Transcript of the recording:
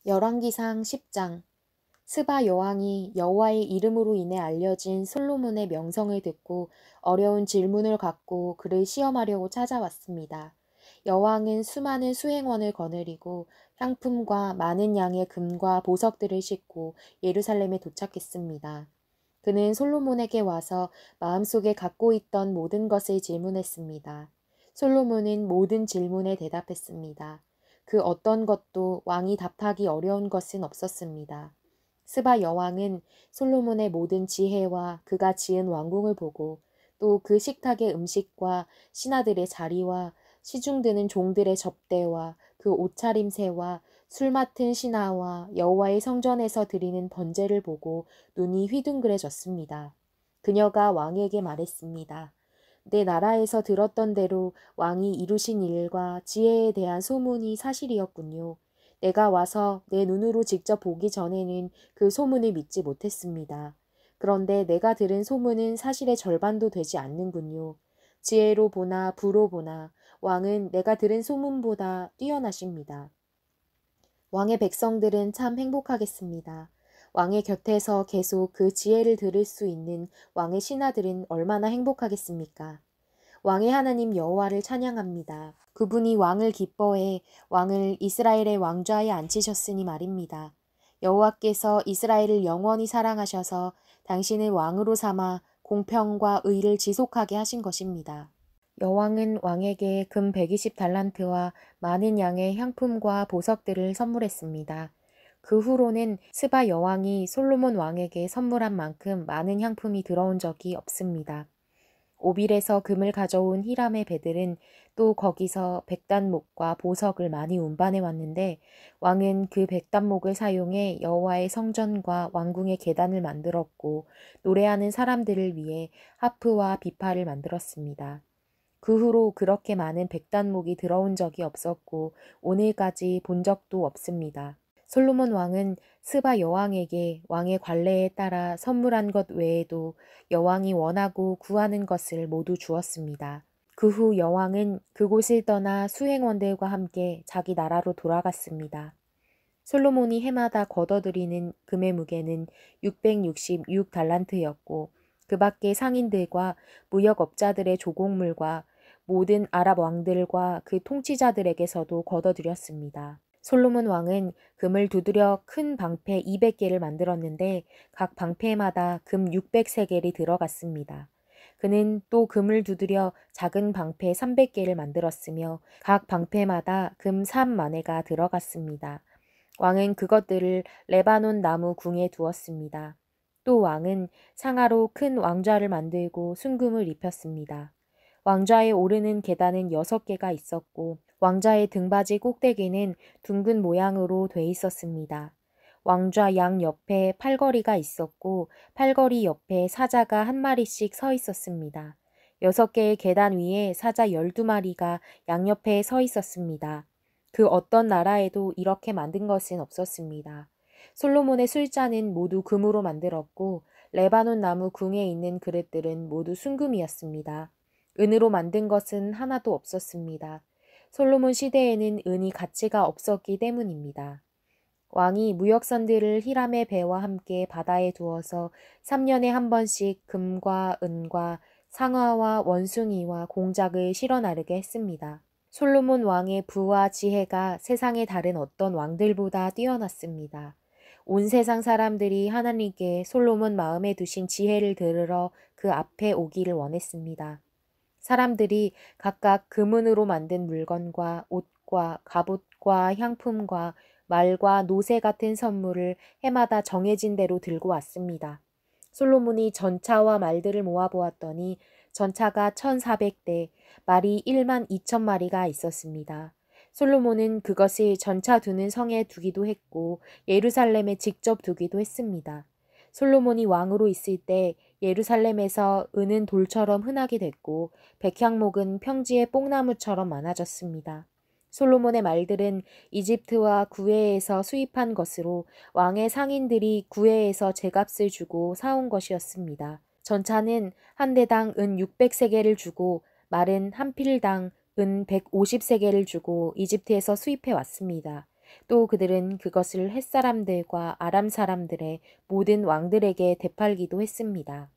열왕기상 10장. 스바 여왕이 여호와의 이름으로 인해 알려진 솔로몬의 명성을 듣고 어려운 질문을 갖고 그를 시험하려고 찾아왔습니다. 여왕은 수많은 수행원을 거느리고 향품과 많은 양의 금과 보석들을 싣고 예루살렘에 도착했습니다. 그는 솔로몬에게 와서 마음속에 갖고 있던 모든 것을 질문했습니다. 솔로몬은 모든 질문에 대답했습니다. 그 어떤 것도 왕이 답하기 어려운 것은 없었습니다. 스바 여왕은 솔로몬의 모든 지혜와 그가 지은 왕궁을 보고 또 그 식탁의 음식과 신하들의 자리와 시중드는 종들의 접대와 그 옷차림새와 술 맡은 신하와 여호와의 성전에서 드리는 번제를 보고 눈이 휘둥그레졌습니다. 그녀가 왕에게 말했습니다. 내 나라에서 들었던 대로 왕이 이루신 일과 지혜에 대한 소문이 사실이었군요. 내가 와서 내 눈으로 직접 보기 전에는 그 소문을 믿지 못했습니다. 그런데 내가 들은 소문은 사실의 절반도 되지 않는군요. 지혜로 보나 부로 보나 왕은 내가 들은 소문보다 뛰어나십니다. 왕의 백성들은 참 행복하겠습니다. 왕의 곁에서 계속 그 지혜를 들을 수 있는 왕의 신하들은 얼마나 행복하겠습니까? 왕의 하나님 여호와를 찬양합니다. 그분이 왕을 기뻐해 왕을 이스라엘의 왕좌에 앉히셨으니 말입니다. 여호와께서 이스라엘을 영원히 사랑하셔서 당신을 왕으로 삼아 공평과 의를 지속하게 하신 것입니다. 여왕은 왕에게 금 120달란트와 많은 양의 향품과 보석들을 선물했습니다. 그 후로는 스바 여왕이 솔로몬 왕에게 선물한 만큼 많은 향품이 들어온 적이 없습니다. 오빌에서 금을 가져온 히람의 배들은 또 거기서 백단목과 보석을 많이 운반해 왔는데 왕은 그 백단목을 사용해 여호와의 성전과 왕궁의 계단을 만들었고 노래하는 사람들을 위해 하프와 비파를 만들었습니다. 그 후로 그렇게 많은 백단목이 들어온 적이 없었고 오늘까지 본 적도 없습니다. 솔로몬 왕은 스바 여왕에게 왕의 관례에 따라 선물한 것 외에도 여왕이 원하고 구하는 것을 모두 주었습니다. 그 후 여왕은 그곳을 떠나 수행원들과 함께 자기 나라로 돌아갔습니다. 솔로몬이 해마다 걷어들이는 금의 무게는 666달란트였고 그 밖에 상인들과 무역업자들의 조곡물과 모든 아랍 왕들과 그 통치자들에게서도 걷어들였습니다. 솔로몬 왕은 금을 두드려 큰 방패 200개를 만들었는데 각 방패마다 금 600세겔이 들어갔습니다. 그는 또 금을 두드려 작은 방패 300개를 만들었으며 각 방패마다 금 3만회가 들어갔습니다. 왕은 그것들을 레바논 나무 궁에 두었습니다. 또 왕은 상아로 큰 왕좌를 만들고 순금을 입혔습니다. 왕좌에 오르는 계단은 6개가 있었고 왕좌의 등받이 꼭대기는 둥근 모양으로 돼 있었습니다. 왕좌 양 옆에 팔걸이가 있었고 팔걸이 옆에 사자가 한 마리씩 서 있었습니다. 6개의 계단 위에 사자 12마리가 양옆에 서 있었습니다. 그 어떤 나라에도 이렇게 만든 것은 없었습니다. 솔로몬의 술잔은 모두 금으로 만들었고 레바논 나무 궁에 있는 그릇들은 모두 순금이었습니다. 은으로 만든 것은 하나도 없었습니다. 솔로몬 시대에는 은이 가치가 없었기 때문입니다. 왕이 무역선들을 히람의 배와 함께 바다에 두어서 3년에 한 번씩 금과 은과 상아와 원숭이와 공작을 실어 나르게 했습니다. 솔로몬 왕의 부와 지혜가 세상의 다른 어떤 왕들보다 뛰어났습니다. 온 세상 사람들이 하나님께 솔로몬 마음에 두신 지혜를 들으러 그 앞에 오기를 원했습니다. 사람들이 각각 금은으로 만든 물건과 옷과 갑옷과 향품과 말과 노새 같은 선물을 해마다 정해진 대로 들고 왔습니다. 솔로몬이 전차와 말들을 모아보았더니 전차가 1400대, 말이 1만 2천 마리가 있었습니다. 솔로몬은 그것을 전차 두는 성에 두기도 했고 예루살렘에 직접 두기도 했습니다. 솔로몬이 왕으로 있을 때 예루살렘에서 은은 돌처럼 흔하게 됐고 백향목은 평지의 뽕나무처럼 많아졌습니다. 솔로몬의 말들은 이집트와 구해에서 수입한 것으로 왕의 상인들이 구해에서 제값을 주고 사온 것이었습니다. 전차는 한 대당 은 600세겔을 주고 말은 한 필당 은 150세겔을 주고 이집트에서 수입해 왔습니다. 또 그들은 그것을 헷 사람들과 아람 사람들의 모든 왕들에게 되팔기도 했습니다.